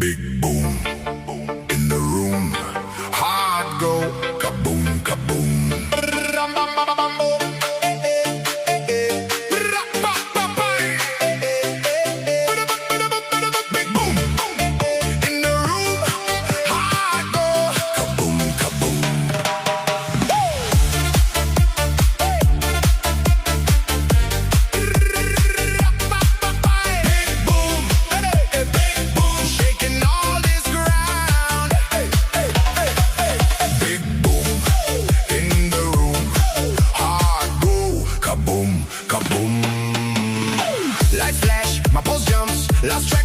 Big boom in the room. Heart go kaboom, kaboom. Big boom in the room. Heart go kaboom, kaboom. Big boom, shaking all this ground. Big boom in the room. Heart go kaboom, kaboom. Light flash, my pulse jumps. Lost track